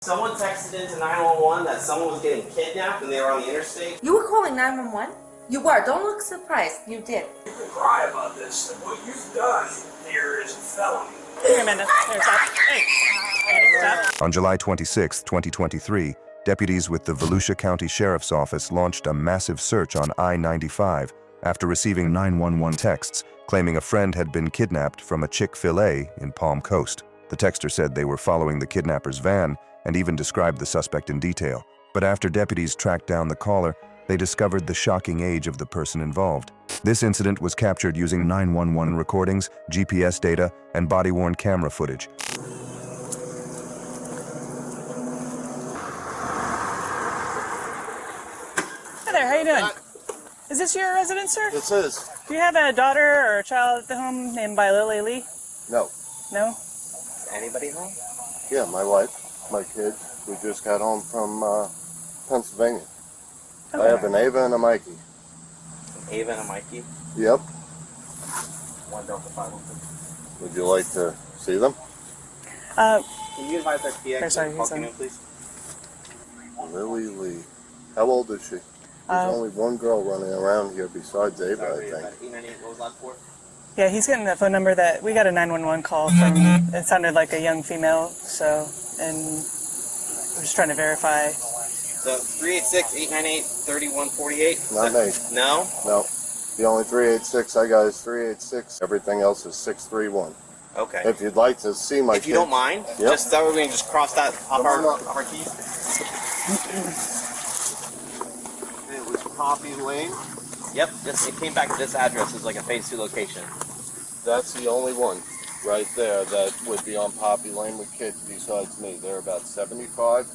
Someone texted into 911 that someone was getting kidnapped and they were on the interstate. You were calling 911? You were. Don't look surprised. You did. You can cry about this. What you've done here is a felony. Here, Amanda. Here, stop. Hey. Stop. On July 26, 2023, deputies with the Volusia County Sheriff's Office launched a massive search on I-95 after receiving 911 texts claiming a friend had been kidnapped from a Chick-fil-A in Palm Coast. The texter said they were following the kidnapper's van and even described the suspect in detail. But after deputies tracked down the caller, they discovered the shocking age of the person involved. This incident was captured using 911 recordings, GPS data, and body-worn camera footage. Hi there, how you doing? Is this your residence, sir? This is. Do you have a daughter or a child at the home named by Lily Lee? No. No? Anybody home? Yeah, my wife, my kids. We just got home from Pennsylvania. Okay. I have an Ava and a Mikey. An Ava and a Mikey? Yep. 1 Delta 5. Would you like to see them? Can you advise our PX sorry, to he's call on. in, please? Lily Lee. How old is she? There's only one girl running around here besides Ava, I think. 898, what was last four? Yeah, he's getting the phone number that we got a 911 call from. It sounded like a young female, so, and we're just trying to verify. So 386-898-3148. Not me. No? No. The only 386 I got is 386. Everything else is 631. Okay. If you'd like to see my If you don't mind, Yep. just that way we can just cross that off Come on up. our keys. It was Poppy Lane. Yep, it came back to this address as like a phase 2 location. That's the only one right there that would be on Poppy Lane with kids besides me. They're about 75.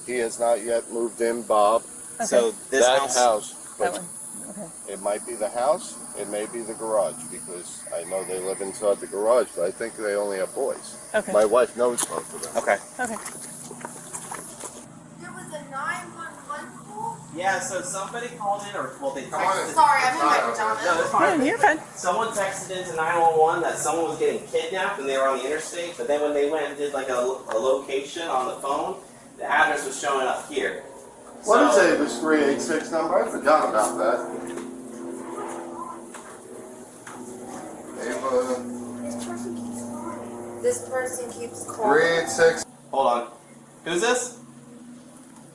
He has not yet moved in, Bob. Okay. So this That house, That but one. Okay. it might be the house, it may be the garage, because I know they live inside the garage, but I think they only have boys. Okay. My wife knows both of them. okay. Okay. There was a 911 call? Yeah, so somebody called in, or well, they texted. Sorry, I'm in my pajamas. No, it's fine. Yeah, you're fine. Someone texted into 911 that someone was getting kidnapped and they were on the interstate, but then when they went and did like a location on the phone, the address was showing up here. What is So- Ava's 386 number? I forgot about that. Ava, This person keeps calling. 386. Hold on. Who's this?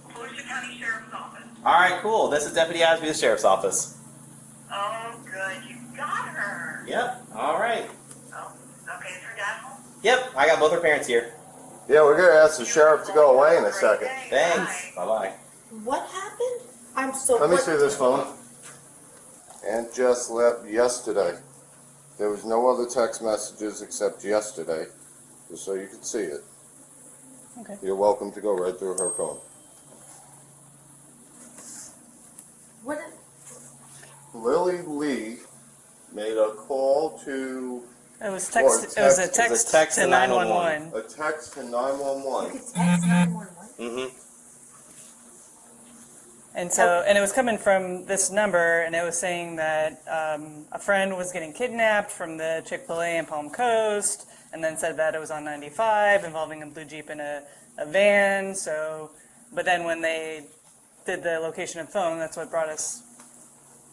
Volusia County Sheriff's Office. Alright, cool. This is Deputy Asby, the Sheriff's Office. Oh, good. You got her. Yep. Alright. Oh, okay. Is her dad home? Yep, I got both her parents here. Yeah, we're going to ask the sheriff to go away in a second. Thanks. Bye-bye. What happened? I'm so... Let me see this phone. Aunt Jess left yesterday. There was no other text messages except yesterday, just so you could see it. Okay. You're welcome to go right through her phone. What is... Lily Lee made a call to It was text. It was a text to 911. a text to You 911. could text 911? Mm-hmm. And so, and it was coming from this number, and it was saying that a friend was getting kidnapped from the Chick-fil-A in Palm Coast, and then said that it was on 95, involving a blue Jeep and a van. So, but then when they did the location of phone, that's what brought us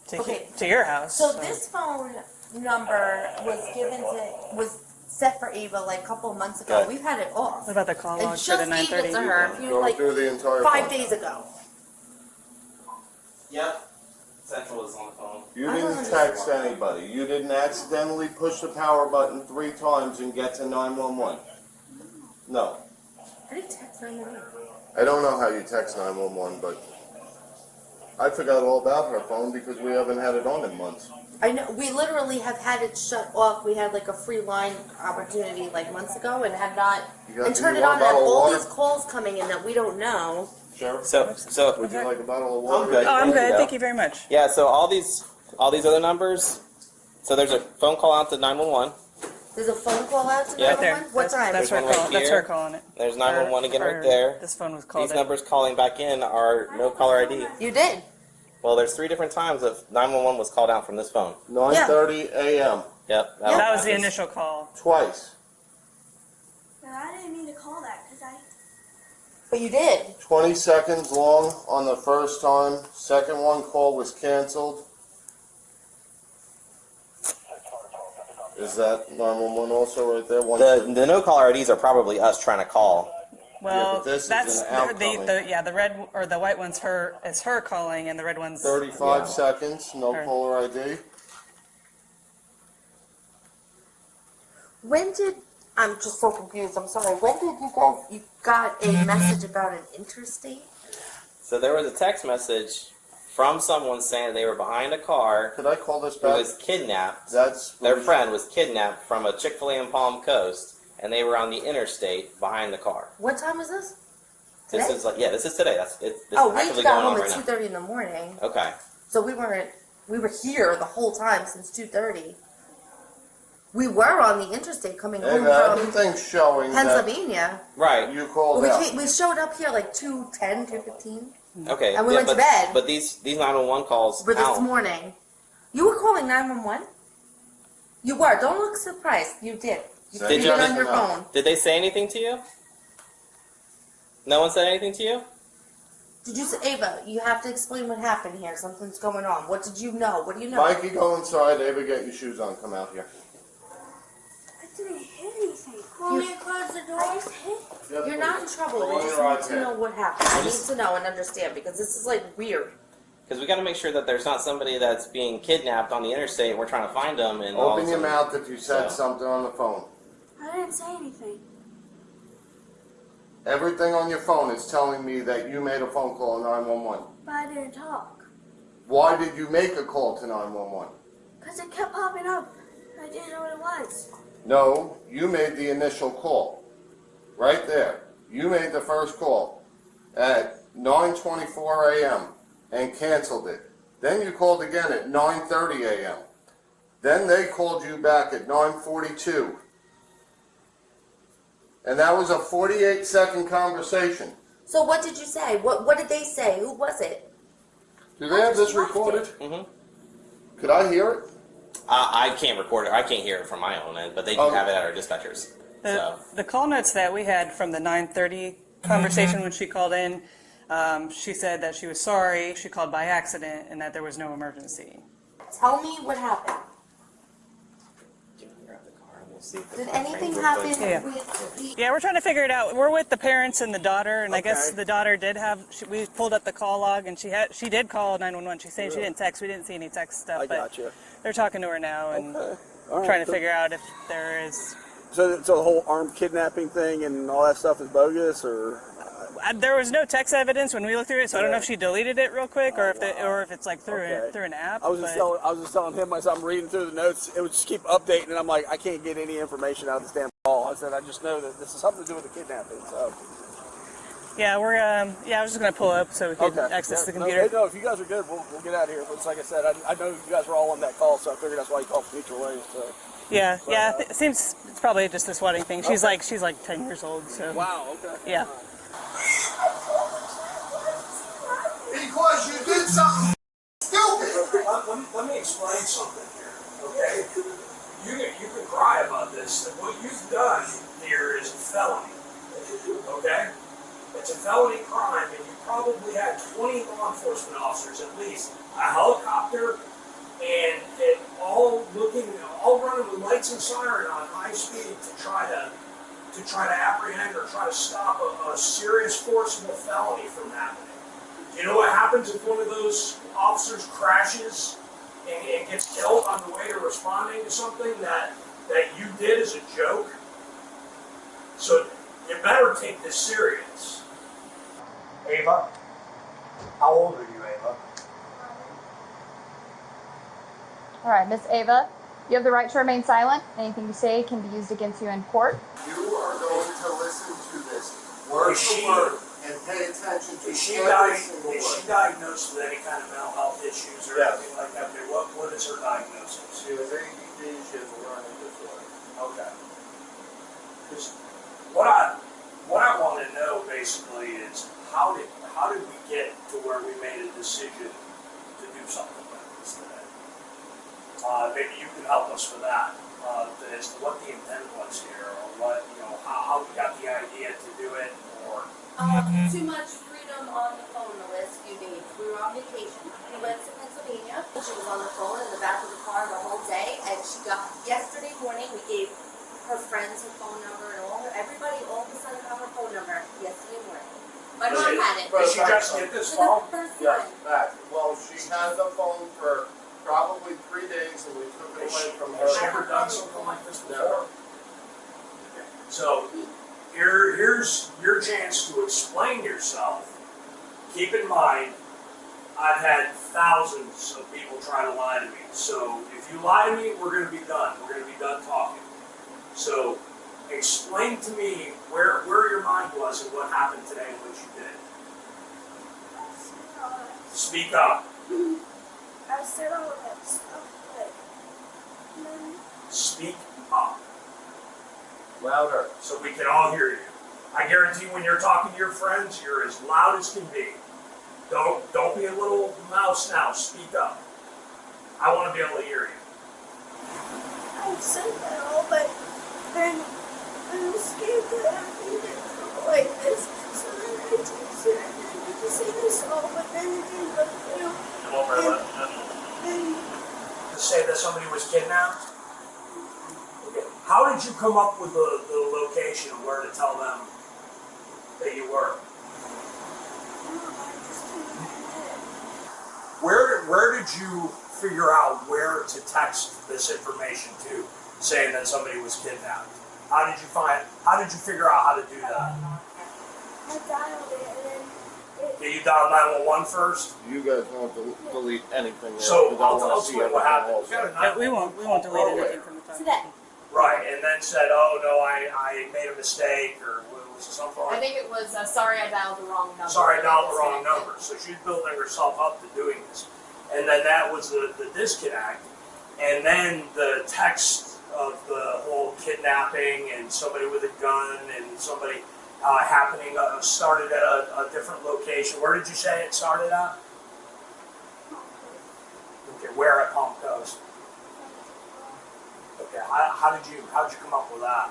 to Okay. to your house. So this phone number was set for Ava like a couple of months ago. Okay. We've had it off. What about the call And log for the just gave it 9:30? to her a few, Go like through the entire 5 phone. days ago. Yep. Central is on the phone. You I don't didn't text anybody. You didn't accidentally push the power button 3 times and get to 911. No. I didn't text 911. I don't know how you text 911, but I forgot all about her phone because we haven't had it on in months. I know, we literally have had it shut off. We had like a free line opportunity like months ago and had not, and turned it on and have all these calls coming in that we don't know. Sheriff, So would you like a bottle of water? I'm good. Oh, I'm There you good. go. Thank you very much. yeah, so all these other numbers, so there's a phone call out to 911. There's a phone call out to Yeah. Right there. 911? What time? That's her There's one call. right That's here. her calling it. There's 911 again Or right there. This phone was called. These numbers calling back in are no caller ID. You did. Well, there's 3 different times that 911 was called out from this phone. 9:30 a.m. Yep. That was the initial call. Twice. No, I didn't mean to call that because But you did. 20 seconds long on the first time. Second one call was canceled. Is that 911 also right there? The no caller IDs are probably us trying to call. Well, but this is that's an outcoming. the red or the white one's her calling, and the red one's 35 seconds, no Her. caller ID. When did, I'm just so confused, I'm sorry. When did you got a message about an interstate? So there was a text message from someone saying they were behind a car Could I call this who back? was kidnapped. That's Their friend was kidnapped from a Chick-fil-A in Palm Coast, and they were on the interstate behind the car. What time was this? This Today? is this is today. This Oh, is we actively got going on home right at now. 2:30 in the morning. Okay. So we were here the whole time since 2:30. We were on the interstate coming home from everything's showing Pennsylvania. Right. that you called We out. we showed up here like 2:10, 2:15. Okay. And we went to but, bed. But these 911 calls. For this out. morning. You were calling 911? You were. Don't look surprised. You did. You Did did you it on just- your phone. Did they say anything to you? No one said anything to you? Did you say, Ava, you have to explain what happened here. Something's going on. What did you know? What do you know? Mikey, go inside. Ava, get your shoes on. Come out here. I didn't hit anything. Want me to close the door? You're not in trouble. Go We just on your need to iPad. know what happened. I need to know and understand because this is like weird. Because we got to make sure that there's not somebody that's being kidnapped on the interstate and we're trying to find them. And all Open of a your sudden- mouth if you said So- something on the phone. I didn't say anything. Everything on your phone is telling me that you made a phone call to 911. But I didn't talk. Why did you make a call to 911? Because it kept popping up. I didn't know what it was. No, you made the initial call. Right there. You made the first call at 9:24 a.m. and canceled it. Then you called again at 9:30 a.m. Then they called you back at 9:42. And that was a 48-second conversation. So what did you say? What did they say? Who was it? Do they have this recorded? Mhm. Could I hear it? I can't record it. I can't hear it from my own end, but they do Oh. have it at our dispatchers. So. The call notes that we had from the 9:30 conversation when she called in, she said that she was sorry, she called by accident, and that there was no emergency. Tell me what happened. Did anything happen Yeah. with the... Yeah, we're trying to figure it out. We're with the parents and the daughter, and I guess Okay. the daughter did have. We pulled up the call log, and she did call 911. She's saying she didn't text. We didn't see any text stuff, I but gotcha. they're talking to her now and Okay. All right. trying to figure out if there is. So the whole armed kidnapping thing and all that stuff is bogus, or There was no text evidence when we looked through it, so I don't know if she deleted it real quick or if it's like through Okay. through an app. I was just telling him as I'm reading through the notes, it would just keep updating, and I'm like, I can't get any information out of this damn call. I said, I just know that this is something to do with the kidnapping. So Yeah, we're I was just gonna pull up so we could access the computer. No, if you guys are good, we'll get out of here. But it's like I said, I know you guys were all on that call, so I figured that's why you called for mutual aid. So. Yeah, it seems it's probably just this wedding thing. She's like 10 years old, so Wow. Okay. yeah. Because you did something stupid. Let me explain something here, okay? You can cry about this. And what you've done here is a felony, okay? It's a felony crime, and you probably had 20 law enforcement officers at least, a helicopter, and all running with lights and siren on high speed to try to apprehend or try to stop a serious forcible felony from happening. You know what happens if one of those officers crashes and gets killed on the way to responding to something that you did as a joke? So you better take this serious. Ava, how old are you, Ava? All right, Miss Ava, you have the right to remain silent. Anything you say can be used against you in court. You are going to listen to this word for word and pay attention to Is she every single word. diagnosed with any kind of mental health issues or anything like that? What is her diagnosis? She has ADD, she has a learning disorder. Okay. 'Cause what I want to know basically is how did we get to where we made a decision to do something like this today? Maybe you can help us with that, as to what the intent was here, or what how we got the idea to do it, or Too much freedom on the phone the last few days. We were on vacation. We went to Pennsylvania. She was on the phone in the back of the car the whole day, and she got, yesterday morning, we gave her friends her phone number and everybody all of a sudden got her phone number yesterday morning. My mom had it. Did she just get this phone? Yes, that. Well, she had the phone for probably 3 days, and we took it away from her. Has she ever done something like this before? So, here's your chance to explain yourself. Keep in mind, I've had thousands of people try to lie to me. So, if you lie to me, we're going to be done. We're going to be done talking. So, explain to me where your mind was and what happened today and what you did. Speak up. I said all that stuff, but then Speak up. Louder. So we can all hear you. I guarantee when you're talking to your friends, you're as loud as can be. Don't be a little mouse now. Speak up. I want to be able to hear you. I said that all, but then I was scared that I needed to go like this. So then I texted her and I need to say this all, but then it didn't go through. And To say that somebody was kidnapped? Okay. How did you come up with the location of where to tell them that you were? Where did you figure out where to text this information to, saying that somebody was kidnapped? How did you figure out how to do that? I dialed it and then Did you dial 911 first? You guys won't delete anything there. So, 'cause I I'll wanna see explain what everything happened. We got a also. Yeah, we won't delete anything from the phone. Today. Right, and then said, oh no, I made a mistake, or was it something I like think it was, sorry I dialed the wrong number. sorry, I dialed the wrong number. So she's building herself up to doing this. And then that was the disconnect. And then the text of the whole kidnapping and somebody with a gun and somebody happening started at a different location. Where did you say it started at? Okay, where at Palm Coast? Okay, how did you come up with that?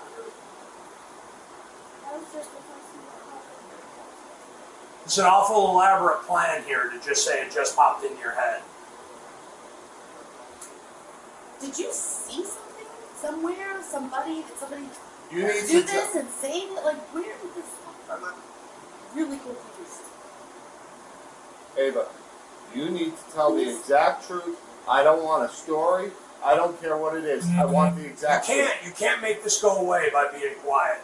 I was just the person that happened. It's an awful elaborate plan here to just say it just popped into your head. Did you see something somewhere? Somebody You need do to this and say it? Like, where did this come from? I'm really confused. Ava, you need to tell the exact truth. I don't want a story. I don't care what it is. I want the exact truth. You can't make this go away by being quiet.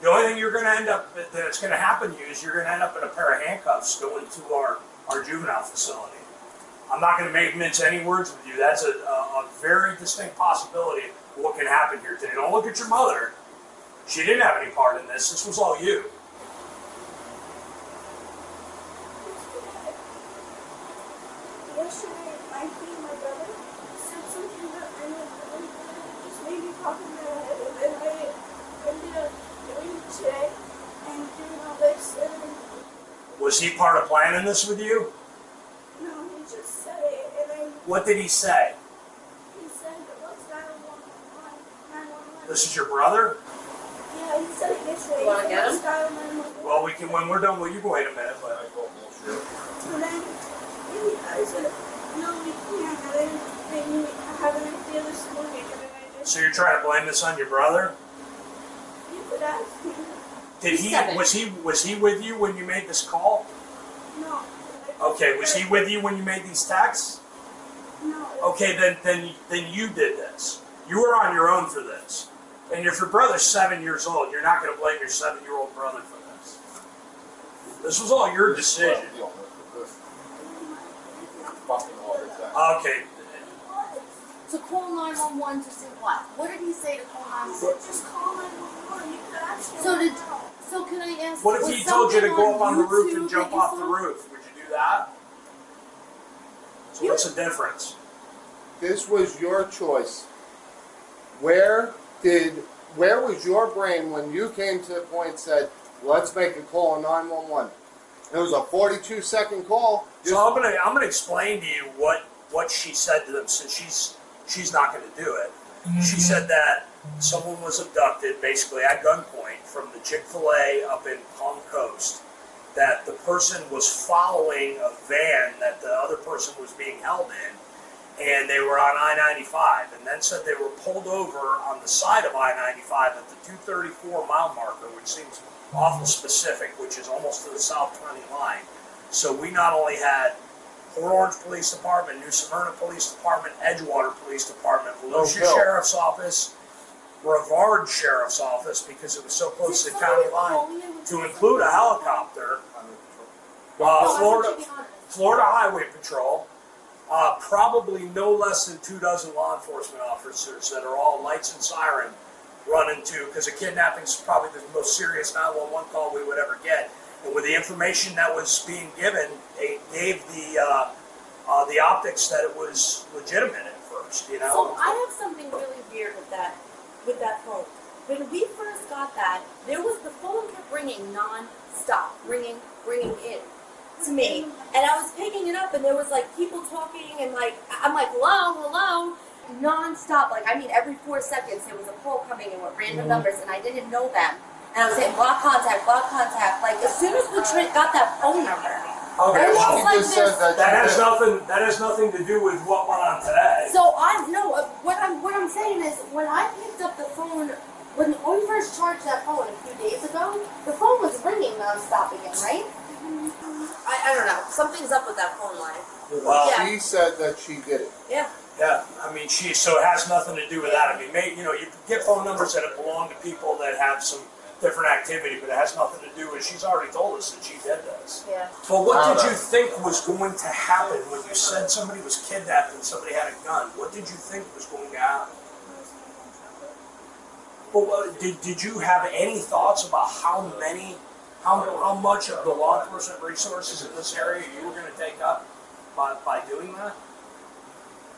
The only thing you're going to end up that's going to happen to you is you're going to end up in a pair of handcuffs going to our juvenile facility. I'm not going to mince any words with you. That's a very distinct possibility of what can happen here today. Don't look at your mother. She didn't have any part in this. This was all you. Yesterday, my brother said something that I really just made me pop in my head, and then I ended up doing it today and doing all this, and then, Was he part of planning this with you? no, he just said it, and then What did he say? he said, let's dial 911. This is your brother? Yeah, he said it yesterday. You wanna get him? Let's dial 911. Well, we can when we're done. Well, you can wait a minute, but And then I said, no, we can't. And then I have an idea this morning, and then I just, so you're trying to blame this on your brother? you could ask him. Did he? Seven. Was he with you when you made this call? No. Okay, was he with you when you made these texts? No. Okay, then you did this. You were on your own for this. And if your brother's 7 years old, you're not going to blame your 7-year-old brother for this. This was all your decision. Okay, To call 911 to say what? What did he say to call 911? Just call 911. You could ask him. So can I ask? what if was he told you to something go up on the roof YouTube and jump that you off the saw? roof? Would you do that? So what's the difference? This was your choice. Where was your brain when you came to the point and said, let's make a call on 911? It was a 42-second call. So I'm gonna explain to you what she said to them, since she's not gonna do it. She said that someone was abducted, basically at gunpoint, from the Chick-fil-A up in Palm Coast. that the person was following a van that the other person was being held in, and they were on I-95, and then said they were pulled over on the side of I-95 at the 234 mile marker, which seems awful specific, which is almost to the South County line. So we not only had Port Orange Police Department, New Smyrna Police Department, Edgewater Police Department, Volusia Sheriff's Office, Brevard Sheriff's Office, because it was so close to the county line, to include a helicopter, Florida Highway Patrol, probably no less than 24 law enforcement officers that are all lights and siren running to, because a kidnapping is probably the most serious 911 call we would ever get. And with the information that was being given, it gave the optics that it was legitimate at first, you know? So I have something really weird with that phone. When we first got that, the phone kept ringing non-stop, ringing in to me. And I was picking it up, and there was like people talking, and like, I'm like, hello, non-stop. Like, I mean, every 4 seconds there was a call coming in with random numbers, and I didn't know them. And I was saying, block contact. Like, as soon as we got that phone number, okay, well, like that has nothing to do with what went on today. So what I'm saying is, when I picked up the phone, when we first charged that phone a few days ago, the phone was ringing nonstop again, right? I don't know. Something's up with that phone line. Well, yeah. She said that she did it. Yeah. Yeah, I mean, so it has nothing to do with that. I mean, you get phone numbers that belong to people that have some different activity, but it has nothing to do with, she's already told us that she did this. Yeah. But what did you think was going to happen when you said somebody was kidnapped and somebody had a gun? What did you think was going to happen? Well, did you have any thoughts about how much of the law enforcement resources in this area you were going to take up by doing that?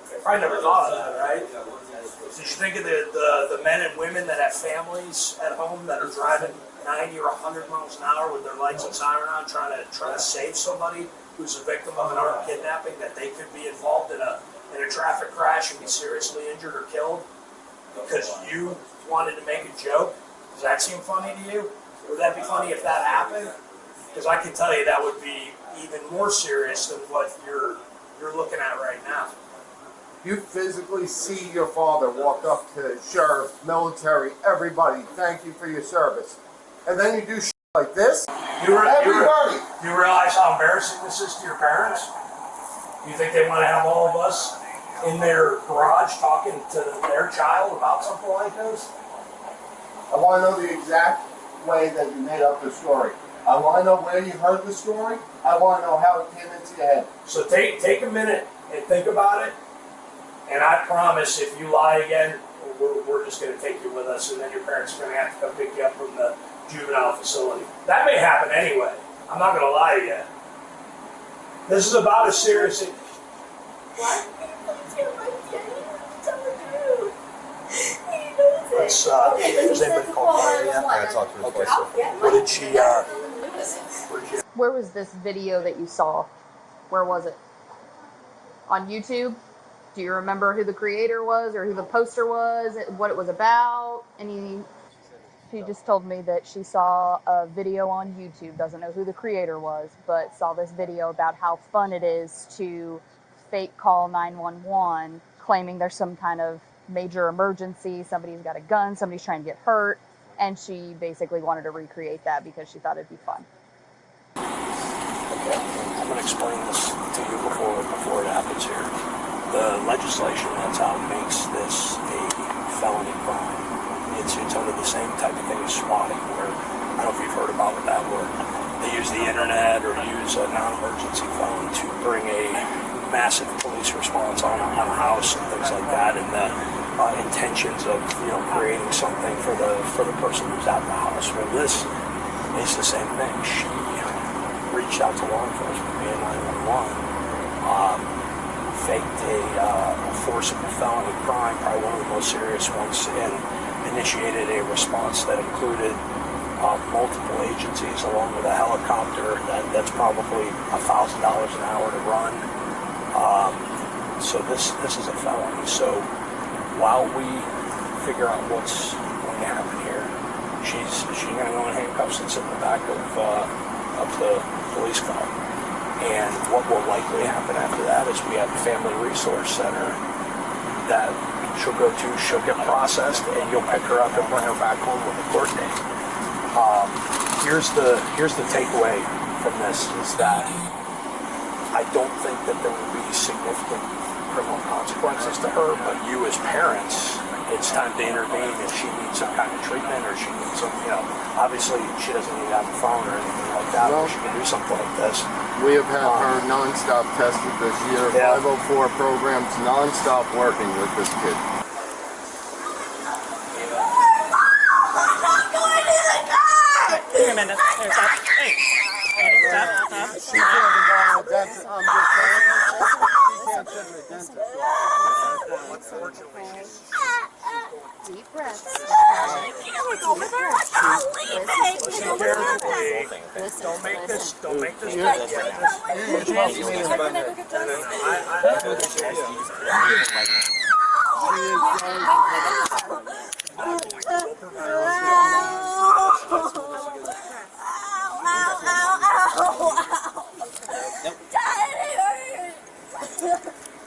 I probably never thought of that, right? Did you think of the men and women that have families at home that are driving 90 or 100 miles an hour with their lights and siren on, trying to save somebody who's a victim of an armed kidnapping, that they could be involved in a traffic crash and be seriously injured or killed because you wanted to make a joke? Does that seem funny to you? Would that be funny if that happened? Because I can tell you that would be even more serious than what you're looking at right now. You physically see your father walk up to sheriff, military, everybody, thank you for your service. And then you do shit like this? Everybody! Do you realize how embarrassing this is to your parents? Do you think they want to have all of us in their garage talking to their child about something like this? I want to know the exact way that you made up the story. I want to know where you heard the story. I want to know how it came into your head. So take a minute and think about it. And I promise, if you lie again, we're just going to take you with us, and then your parents are going to have to come pick you up from the juvenile facility. That may happen anyway. I'm not going to lie to you. This is about as serious as... What? Let's, has anybody called her yet? I talked to her twice. What did she, Where was this video that you saw? Where was it? On YouTube? Do you remember who the creator was or who the poster was, what it was about? She just told me that she saw a video on YouTube, doesn't know who the creator was, but saw this video about how fun it is to fake call 911, claiming there's some kind of major emergency, somebody's got a gun, somebody's trying to get hurt, and she basically wanted to recreate that because she thought it'd be fun. Okay, I'm going to explain this to you before it happens here. The legislation that's out makes this a felony crime. It's under the same type of thing as swatting, where, I don't know if you've heard about that, where they use the internet or use a non-emergency phone to bring a massive police response on a house and things like that, and the intentions of creating something for the person who's at the house. Well, this is the same thing. She reached out to law enforcement via 911. Faked a forcible felony crime, probably one of the most serious ones, and initiated a response that included multiple agencies along with a helicopter. That's probably $1,000 an hour to run. So this is a felony. So while we figure out what's going to happen here, she's going to go in handcuffs and sit in the back of of the police call. And what will likely happen after that is we have a family resource center that she'll go to, she'll get processed, and you'll pick her up and bring her back home with a court date. Here's the takeaway from this is that I don't think that there will be significant criminal consequences to her, but you as parents, it's time to intervene if she needs some kind of treatment or she needs some, obviously she doesn't need to have a phone or anything like that, but she can do something like this. We have had her non-stop tested this year. Yeah. 504 programs non-stop working with this kid. Here, Amanda. Here, stop. Hey. Amanda, stop. She can't even go on a dentist. I'm just saying. She can't sit in a dentist. Deep breaths. Don't make this.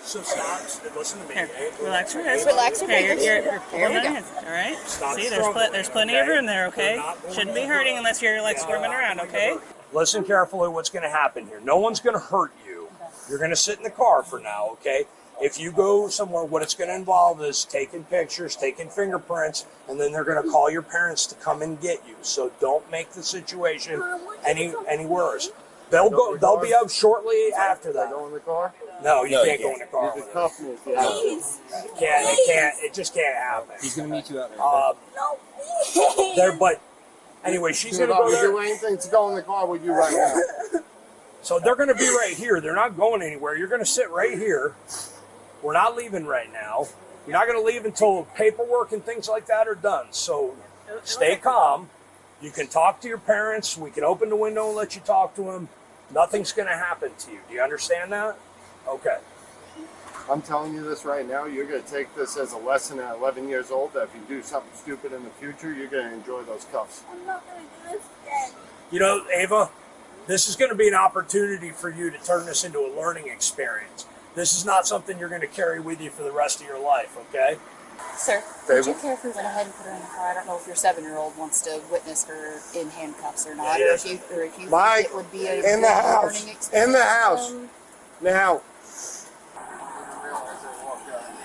So stop. Listen to me. Here, relax your wrist. Relax your Here, fingers. you're pulling my hands. All right. See, there's plenty of room there. Okay. Shouldn't be hurting unless you're like squirming around. Okay. Listen carefully. What's going to happen here? No one's going to hurt you. You're going to sit in the car for now. Okay. If you go somewhere, what it's going to involve is taking pictures, taking fingerprints, and then they're going to call your parents to come and get you. So don't make the situation any worse. They'll be up shortly after that. Go in the car? No, you can't go in the car. You can cuff me if you have to. It can't. It just can't happen. He's gonna meet you out there. But anyway, she's Dude, gonna I go would there. do anything to go in the car with you right now. So they're gonna be right here. They're not going anywhere. You're gonna sit right here. We're not leaving right now. You're not gonna leave until paperwork and things like that are done. So stay calm. You can talk to your parents. We can open the window and let you talk to them. Nothing's gonna happen to you. Do you understand that? Okay. I'm telling you this right now. You're going to take this as a lesson at 11 years old that if you do something stupid in the future, you're going to enjoy those cuffs. I'm not gonna do this again. You know, Ava, this is going to be an opportunity for you to turn this into a learning experience. This is not something you're going to carry with you for the rest of your life, okay? Sir, would you care if we went ahead and put her in the car? I don't know if your 7-year-old wants to witness her in handcuffs or not, or if you think Mike, it would be a in the good house. learning experience. In the house. Now.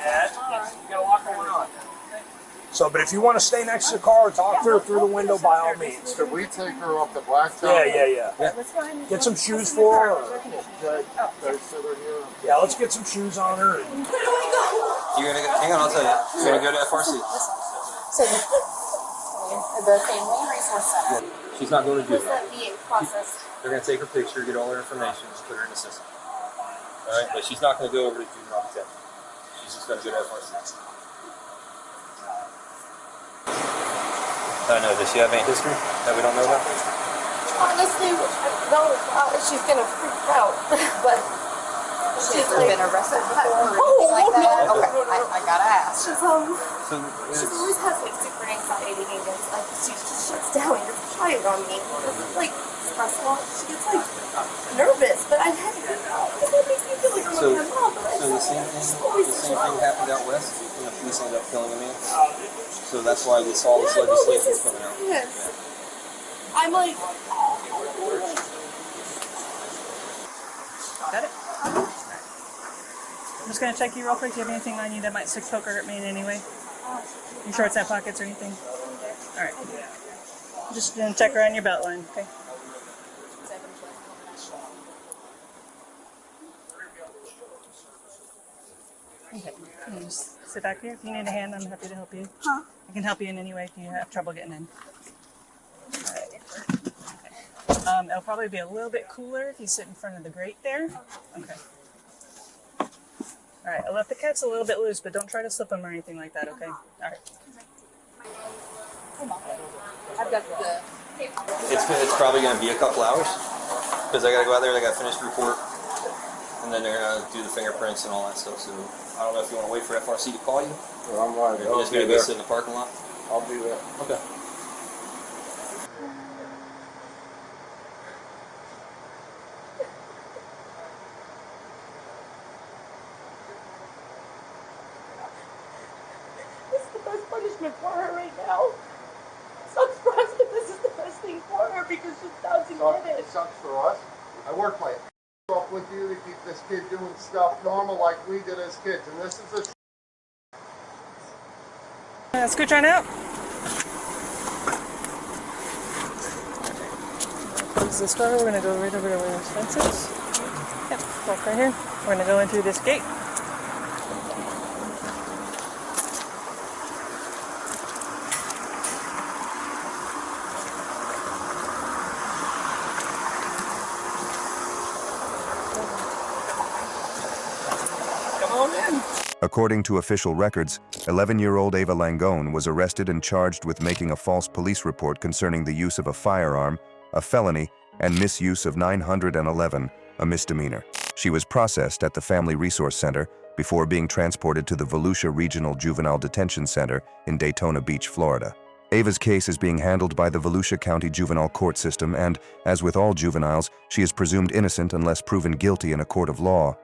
Yeah, you got a lot going on. So, but if you want to stay next to the car, talk to her through the window by all means. Could we take her up the blacktop? Yeah. Get some shoes for her. Yeah, let's get some shoes on her. You're gonna hang on, I'll tell you. You're gonna go to FRC. So, the Family Resource Center. She's not going to do Was that. that being processed? They're gonna take her picture, get all her information, just put her in the system. All right, but she's not gonna go over to juvenile detention. She's just gonna go to FRC. I know. Does she have any history that we don't know about? Honestly, no, she's gonna freak out, but she's She's been arrested before or anything like that? Okay, I gotta ask. She's she always has like super anxiety and it's like she just shuts down and gets quiet on me. It's like stressful. She gets like nervous, but I had to because that makes me feel like I'm with my mom. But So the same thing happened out west when the police ended up killing a man. So that's why all this legislation is coming out. Yes. I'm like, Got it? I'm just gonna check you real quick. Do you have anything on you that might stick, poke, or hurt me in any way? Your shorts have pockets or anything? Alright. Just gonna check around your belt line, okay? Okay. Can you just sit back here? If you need a hand, I'm happy to help you. Huh? I can help you in any way if you have trouble getting in. Alright. It'll probably be a little bit cooler if you sit in front of the grate there. Okay. Alright, I left the cats a little bit loose, but don't try to slip them or anything like that, okay? Alright. I've got the It's probably going to be a couple hours because I got to go out there. I got to finish the report, and then they're going to do the fingerprints and all that stuff. So I don't know if you want to wait for FRC to call you. Well, I'm right. You're just going to go sit in the parking lot. I'll be there. Okay. punishment for her right now. Sucks for us, but this is the best thing for her because she doesn't get it. Sucks for us. I worked my off with you to keep this kid doing stuff normal like we did as kids, and this is a Scooch on out. Close this door. We're gonna go right over to where this fence is. Yep, walk right here. We're gonna go in through this gate. According to official records, 11-year-old Ava Langone was arrested and charged with making a false police report concerning the use of a firearm, a felony, and misuse of 911, a misdemeanor. She was processed at the Family Resource Center before being transported to the Volusia Regional Juvenile Detention Center in Daytona Beach, Florida. Ava's case is being handled by the Volusia County Juvenile Court System and, as with all juveniles, she is presumed innocent unless proven guilty in a court of law.